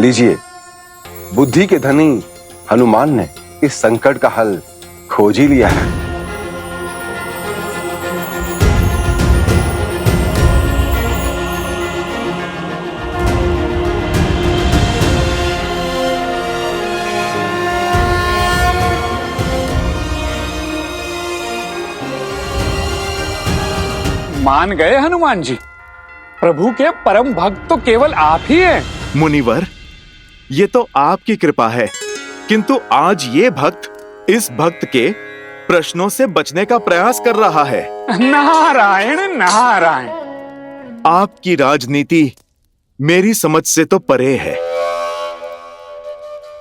लीजिए, बुद्धि के धनी हनुमान ने इस संकट का हल खोज ही लिया है। मान गए हनुमान जी, प्रभु के परम भक्त तो केवल आप ही हैं। मुनिवर, ये तो आपकी कृपा है, किंतु आज ये भक्त इस भक्त के प्रश्नों से बचने का प्रयास कर रहा है। नारायण नारायण। आपकी राजनीति मेरी समझ से तो परे है।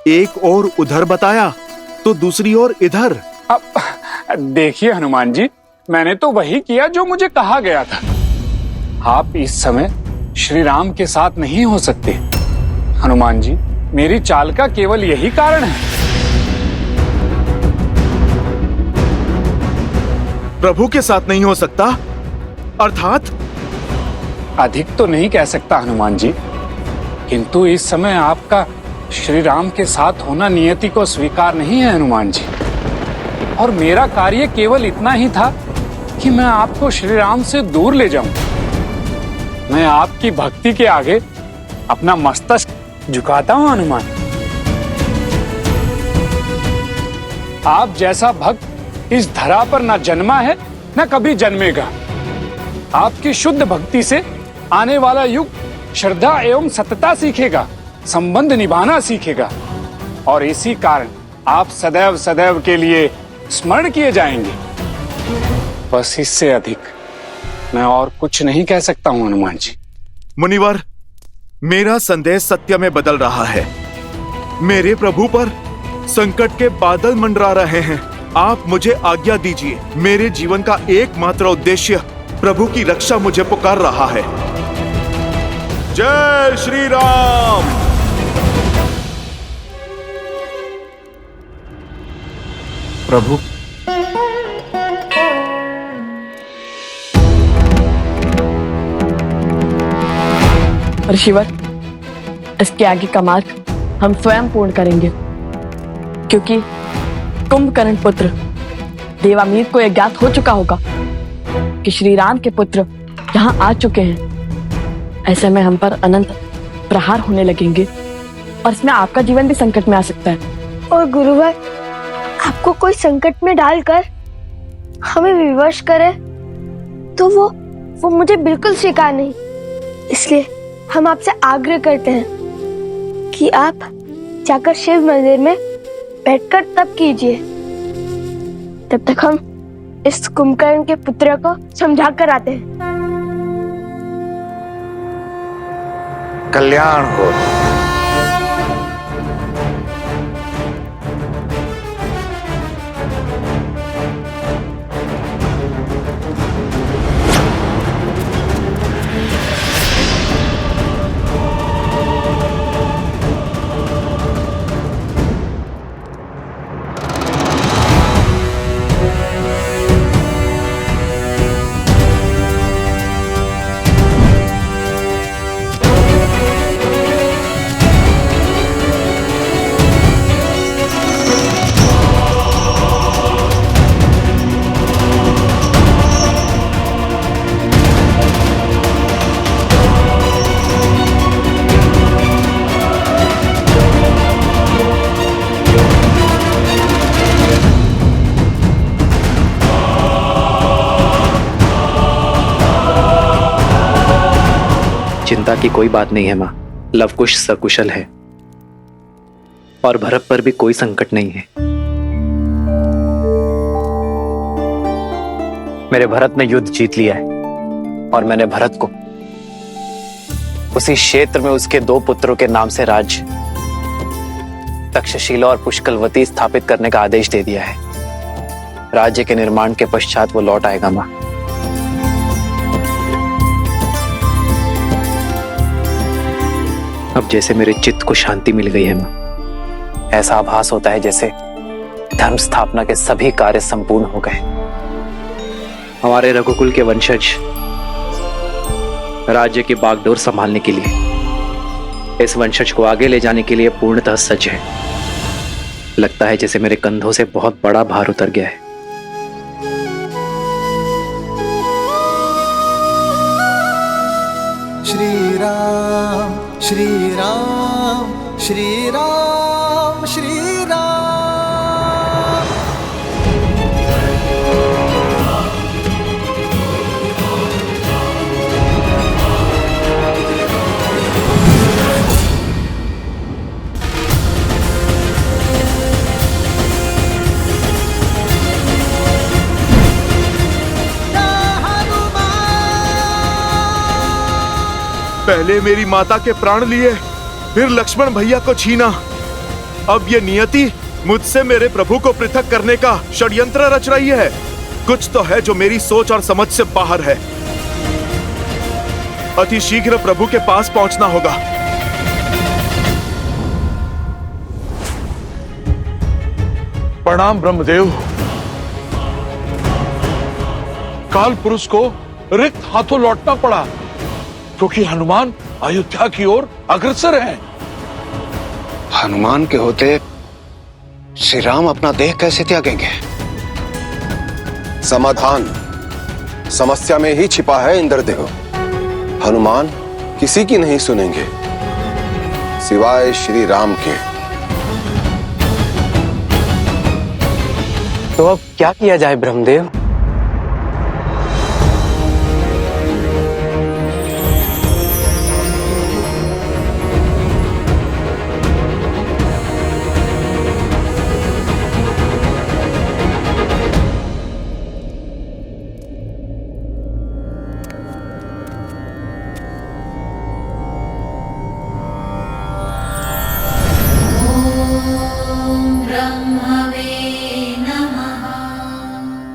एक ओर उधर बताया तो दूसरी ओर इधर। अब देखिए हनुमान जी, मैंने तो वही किया जो मुझे कहा गया था। आप इस समय श्री राम के साथ नहीं हो सकते। हनुमान जी, मेरी चाल का केवल यही कारण है। प्रभु के साथ नहीं हो सकता अर्थात? अधिक तो नहीं कह सकता हनुमान जी, किंतु इस समय आपका श्री राम के साथ होना नियति को स्वीकार नहीं है हनुमान जी। और मेरा कार्य केवल इतना ही था कि मैं आपको श्री राम से दूर ले जाऊं। मैं आपकी भक्ति के आगे अपना मस्तक झुकाता हूं हनुमान। आप जैसा भक्त इस धरा पर न जन्मा है न कभी जन्मेगा। आपकी शुद्ध भक्ति से आने वाला युग श्रद्धा एवं सतता सीखेगा, संबंध निभाना सीखेगा, और इसी कारण आप सदैव सदैव के लिए स्मरण किए जाएंगे। बस इससे अधिक मैं और कुछ नहीं कह सकता हूं हनुमान जी। मुनिवर, मेरा संदेह सत्य में बदल रहा है। मेरे प्रभु पर संकट के बादल मंडरा रहे हैं। आप मुझे आज्ञा दीजिए। मेरे जीवन का एकमात्र उद्देश्य प्रभु की रक्षा मुझे पुकार रहा है। जय श्री राम। प्रभु, ऋषिवर, इसके आगे का मार्ग हम स्वयं पूर्ण करेंगे, क्योंकि कुंभकर्ण पुत्र देवामीर को यह ज्ञात हो चुका होगा कि श्री राम के पुत्र यहाँ आ चुके हैं। ऐसे में हम पर अनंत प्रहार होने लगेंगे और इसमें आपका जीवन भी संकट में आ सकता है। और गुरुवर, आपको कोई संकट में डालकर हमें विवश करे तो वो मुझे बिल्कुल स्वीकार नहीं। इसलिए हम आपसे आग्रह करते हैं कि आप जाकर शिव मंदिर में बैठकर तप कीजिए। तब तक हम इस कुंभकर्ण के पुत्र को समझा कर आते हैं। कल्याण हो। चिंता की कोई बात नहीं है मां। लवकुश सकुशल है और भरत पर भी कोई संकट नहीं है। मेरे भरत ने युद्ध जीत लिया है और मैंने भरत को उसी क्षेत्र में उसके 2 पुत्रों के नाम से राज्य तक्षशिला और पुष्कलवती स्थापित करने का आदेश दे दिया है। राज्य के निर्माण के पश्चात वो लौट आएगा मां। अब जैसे मेरे चित्त को शांति मिल गई है मां। ऐसा आभास होता है जैसे धर्म स्थापना के सभी कार्य संपूर्ण हो गए। हमारे रघुकुल के वंशज राज्य की बागडोर संभालने के लिए इस वंशज को आगे ले जाने के लिए पूर्णतः सज्ज है। लगता है जैसे मेरे कंधों से बहुत बड़ा भार उतर गया है। श्री राम श्री राम श्री राम श्री राम। पहले मेरी माता के प्राण लिए, फिर लक्ष्मण भैया को छीना। अब ये नियति मुझसे मेरे प्रभु को पृथक करने का षड्यंत्र रच रही है। कुछ तो है जो मेरी सोच और समझ से बाहर है। अति शीघ्र प्रभु के पास पहुंचना होगा। प्रणाम ब्रह्मदेव। काल पुरुष को रिक्त हाथों लौटना पड़ा क्योंकि हनुमान अयोध्या की ओर अग्रसर हैं। हनुमान के होते श्री राम अपना देह कैसे त्यागेंगे? समाधान समस्या में ही छिपा है इंद्रदेव। हनुमान किसी की नहीं सुनेंगे सिवाय श्री राम के। तो अब क्या किया जाए ब्रह्मदेव?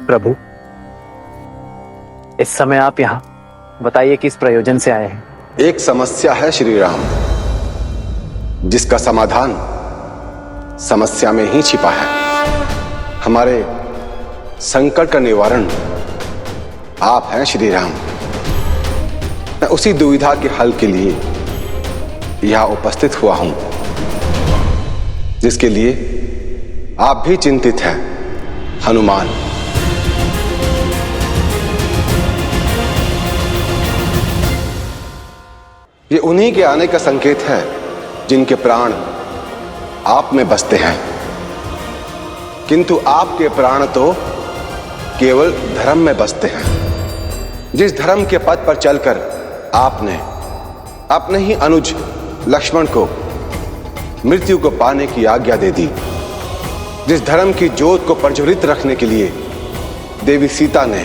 प्रभु, इस समय आप यहाँ बताइए किस प्रयोजन से आए हैं? एक समस्या है श्री राम, जिसका समाधान समस्या में ही छिपा है। हमारे संकट का निवारण आप हैं श्री राम। मैं उसी दुविधा के हल के लिए यहां उपस्थित हुआ हूं, जिसके लिए आप भी चिंतित हैं हनुमान। ये उन्हीं के आने का संकेत है जिनके प्राण आप में बसते हैं, किंतु आपके प्राण तो केवल धर्म में बसते हैं। जिस धर्म के पथ पर चलकर आपने अपने ही अनुज लक्ष्मण को मृत्यु को पाने की आज्ञा दे दी, जिस धर्म की ज्योत को प्रज्वलित रखने के लिए देवी सीता ने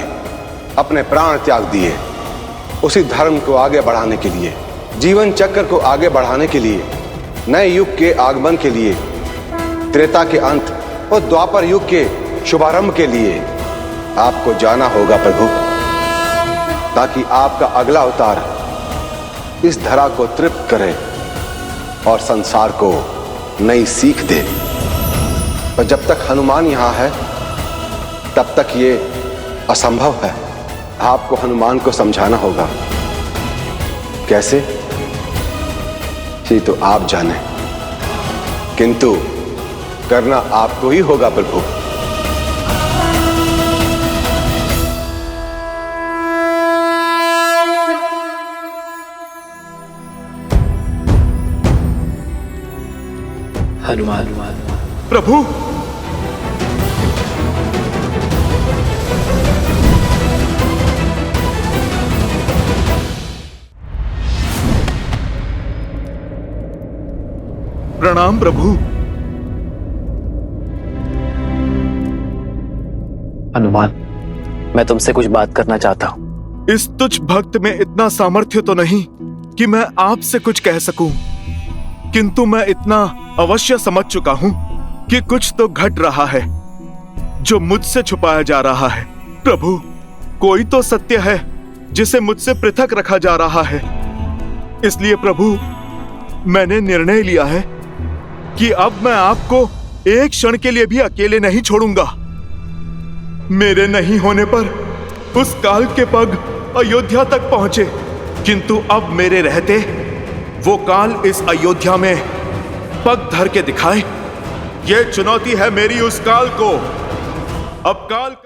अपने प्राण त्याग दिए, उसी धर्म को आगे बढ़ाने के लिए, जीवन चक्र को आगे बढ़ाने के लिए, नए युग के आगमन के लिए, त्रेता के अंत और द्वापर युग के शुभारंभ के लिए आपको जाना होगा प्रभु, ताकि आपका अगला अवतार इस धरा को तृप्त करे और संसार को नई सीख दे। पर जब तक हनुमान यहां है तब तक ये असंभव है। आपको हनुमान को समझाना होगा। कैसे, ये तो आप जाने, किंतु करना आपको ही होगा प्रभु। हनुमान। प्रभु, प्रणाम प्रभु। हनुमान, मैं तुमसे कुछ बात करना चाहता हूं। इस तुच्छ भक्त में इतना सामर्थ्य तो नहीं कि मैं आपसे कुछ कह सकूं, किंतु मैं इतना अवश्य समझ चुका हूं कि कुछ तो घट रहा है जो मुझसे छुपाया जा रहा है। प्रभु, कोई तो सत्य है जिसे मुझसे पृथक रखा जा रहा है। इसलिए प्रभु, मैंने निर्णय लिया है कि अब मैं आपको एक क्षण के लिए भी अकेले नहीं छोड़ूंगा। मेरे नहीं होने पर उस काल के पग अयोध्या तक पहुंचे, किंतु अब मेरे रहते वो काल इस अयोध्या में पग धर के दिखाए। ये चुनौती है मेरी उस काल को। अब काल